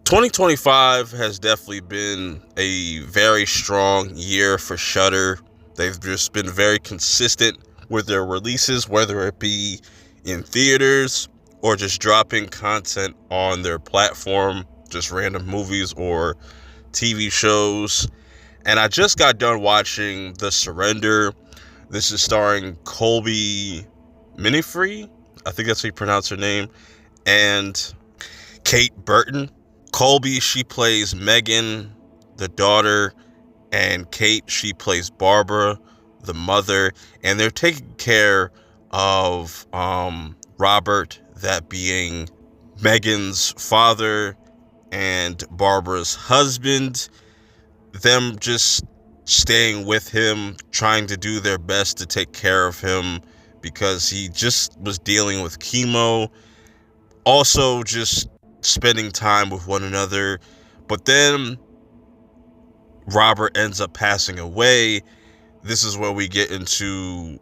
2025 has definitely been a very strong year for Shudder. They've just been very consistent with their releases, whether it be in theaters or just dropping content on their platform, just random movies or TV shows. And I just got done watching The Surrender. This is starring Colby Minifree, I think that's how you pronounce her name, and Kate Burton. Colby, she plays Megan, the daughter, and Kate, she plays Barbara, the mother, and they're taking care of Robert, that being Megan's father and Barbara's husband. Them just staying with him, trying to do their best to take care of him because he just was dealing with chemo. Also, just spending time with one another. But then Robert ends up passing away. This is where we get into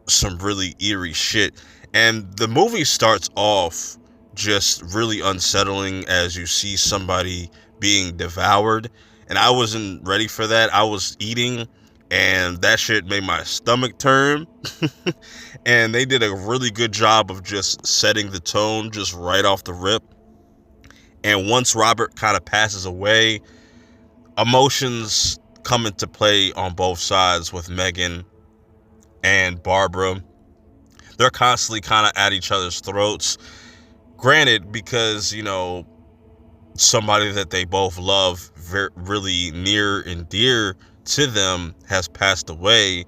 some really eerie shit. And the movie starts off just really unsettling as you see somebody being devoured. And I wasn't ready for that. I was eating and that shit made my stomach turn. And they did a really good job of just setting the tone just right off the rip. And once Robert kind of passes away, emotions come into play on both sides with Megan and Barbara. They're constantly kind of at each other's throats. Granted, because, somebody that they both love really near and dear to them has passed away,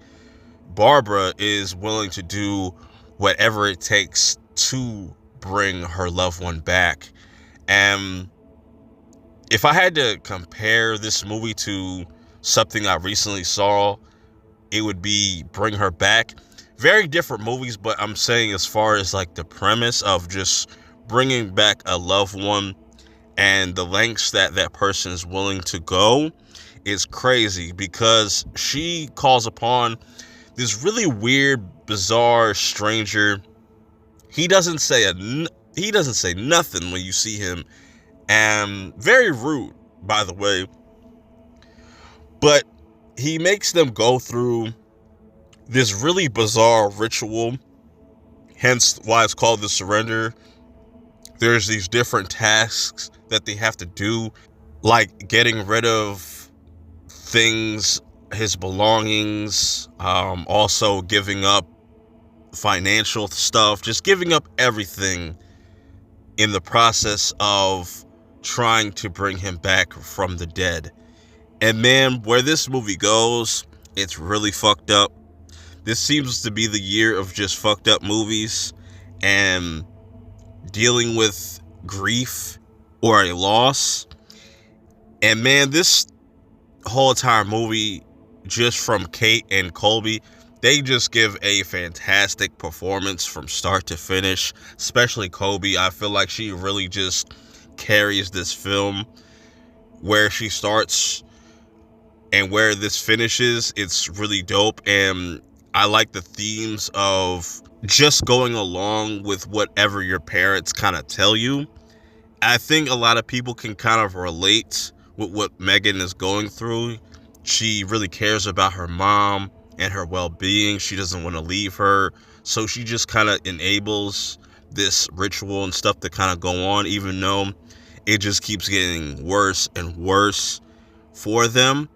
Barbara is willing to do whatever it takes to bring her loved one back. And if I had to compare this movie to something I recently saw, it would be Bring Her Back. Very different movies, but I'm saying as far as like the premise of just bringing back a loved one and the lengths that that person is willing to go is crazy, because she calls upon this really weird, bizarre stranger. He doesn't say nothing when you see him, and very rude, by the way. But he makes them go through this really bizarre ritual, hence why it's called The Surrender. There's these different tasks that they have to do, like getting rid of things, his belongings, also giving up financial stuff, just giving up everything in the process of trying to bring him back from the dead. And man, where this movie goes, it's really fucked up. This seems to be the year of just fucked up movies and dealing with grief or a loss. And man, this whole entire movie, just from Kate and Colby, they just give a fantastic performance from start to finish. Especially Colby, I feel like she really just carries this film. Where she starts and where this finishes, it's really dope. And I like the themes of just going along with whatever your parents kind of tell you. I think a lot of people can kind of relate with what Megan is going through. She really cares about her mom and her well-being. She doesn't want to leave her. So she just kind of enables this ritual and stuff to kind of go on, even though it just keeps getting worse and worse for them.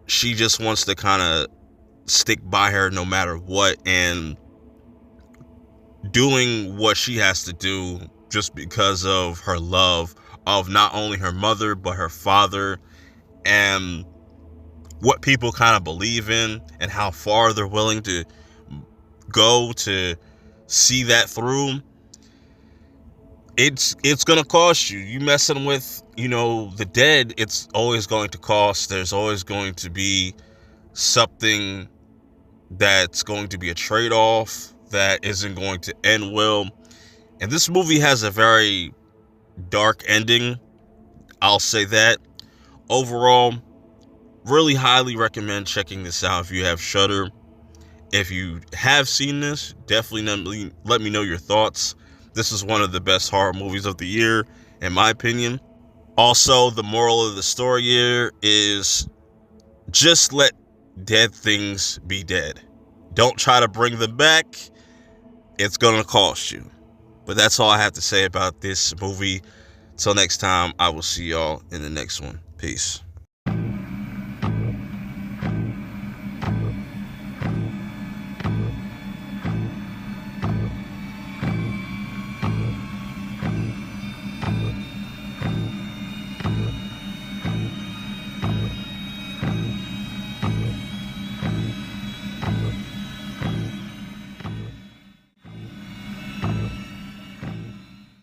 She just wants to kind of stick by her no matter what, and doing what she has to do just because of her love of not only her mother but her father, and what people kind of believe in and how far they're willing to go to see that through. It's gonna cost you. You messing with, the dead, it's always going to cost. There's always going to be something that's going to be a trade-off that isn't going to end well. And this movie has a very dark ending, I'll say that. Overall, really highly recommend checking this out if you have Shudder. If you have seen this, definitely let me know your thoughts. This is one of the best horror movies of the year, in my opinion. Also, the moral of the story here is just let dead things be dead. Don't try to bring them back. It's going to cost you. But that's all I have to say about this movie. Till next time, I will see y'all in the next one. Peace.